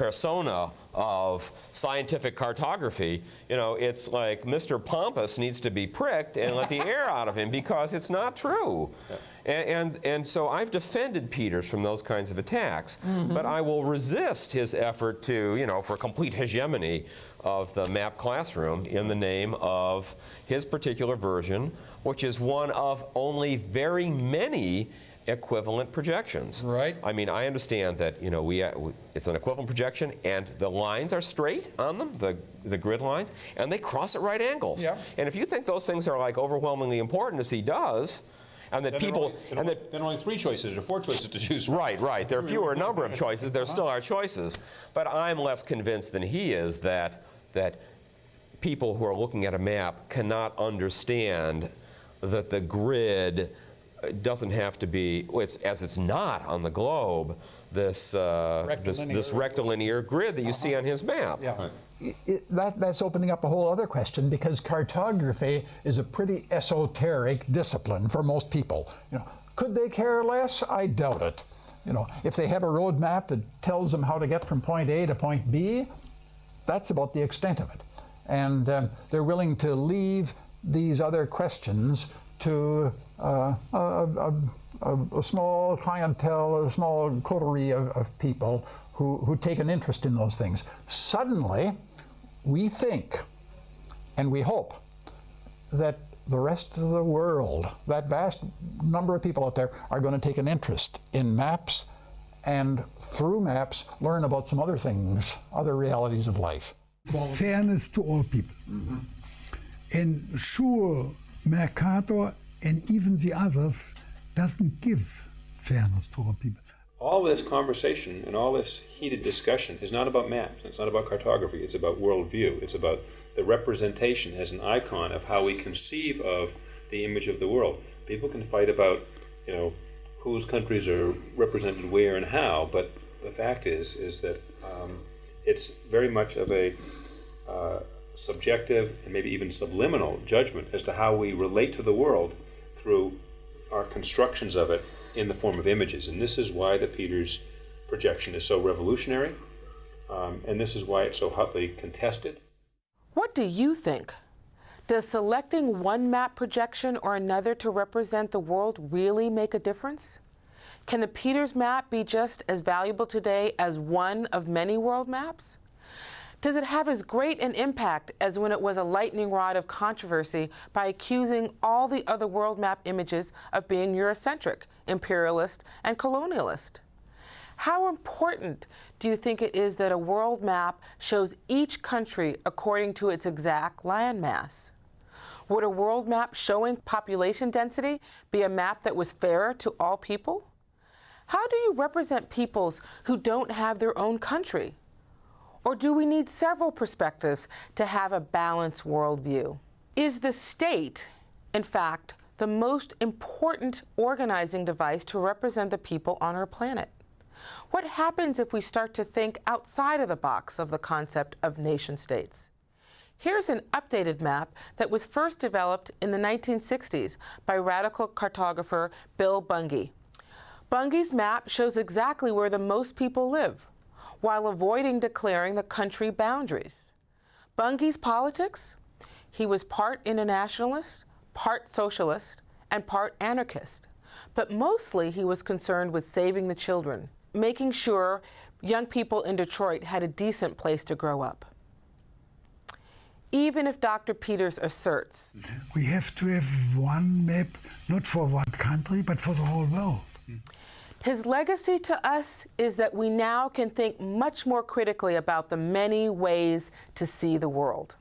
persona of scientific cartography, you know, it's like Mr. Pompous needs to be pricked and let the air out of him because it's not true. And so I've defended Peters from those kinds of attacks, but I will resist his effort to, you know, for complete hegemony of the map classroom in the name of his particular version, which is one of only very many equivalent projections. Right. I mean, I understand that, you know, it's an equivalent projection, and the lines are straight on them, the grid lines, and they cross at right angles. Yeah. And if you think those things are like overwhelmingly important, as he does, and that people, then there are only 3 choices or 4 choices to choose from. Right. There are fewer number of choices. There still are choices, but I'm less convinced than he is that people who are looking at a map cannot understand that the grid doesn't have to be, as it's not on the globe, this rectilinear grid that you see on his map. Yeah. That's opening up a whole other question, because cartography is a pretty esoteric discipline for most people. You know, could they care less? I doubt it. You know, if they have a road map that tells them how to get from point A to point B, that's about the extent of it. And they're willing to leave these other questions to a small clientele, a small coterie of people who take an interest in those things. Suddenly, we think, and we hope, that the rest of the world, that vast number of people out there, are going to take an interest in maps, and through maps, learn about some other things, other realities of life. Fairness to all people. And sure, Mercator and even the others doesn't give fairness to all people. All this conversation and all this heated discussion is not about maps. It's not about cartography. It's about worldview. It's about the representation as an icon of how we conceive of the image of the world. People can fight about, you know, whose countries are represented where and how, but the fact is that it's very much of a subjective and maybe even subliminal judgment as to how we relate to the world through our constructions of it in the form of images. And this is why the Peters projection is so revolutionary, and this is why it's so hotly contested. What do you think? Does selecting one map projection or another to represent the world really make a difference? Can the Peters map be just as valuable today as one of many world maps? Does it have as great an impact as when it was a lightning rod of controversy by accusing all the other world map images of being Eurocentric, imperialist, and colonialist? How important do you think it is that a world map shows each country according to its exact landmass? Would a world map showing population density be a map that was fairer to all people? How do you represent peoples who don't have their own country? Or do we need several perspectives to have a balanced worldview? Is the state, in fact, the most important organizing device to represent the people on our planet? What happens if we start to think outside of the box of the concept of nation states? Here's an updated map that was first developed in the 1960s by radical cartographer Bill Bungay. Bungay's map shows exactly where the most people live, while avoiding declaring the country boundaries. Bungay's politics? He was part internationalist, part socialist, and part anarchist. But mostly he was concerned with saving the children, making sure young people in Detroit had a decent place to grow up. Even if Dr. Peters asserts, we have to have one map, not for one country, but for the whole world. his legacy to us is that we now can think much more critically about the many ways to see the world.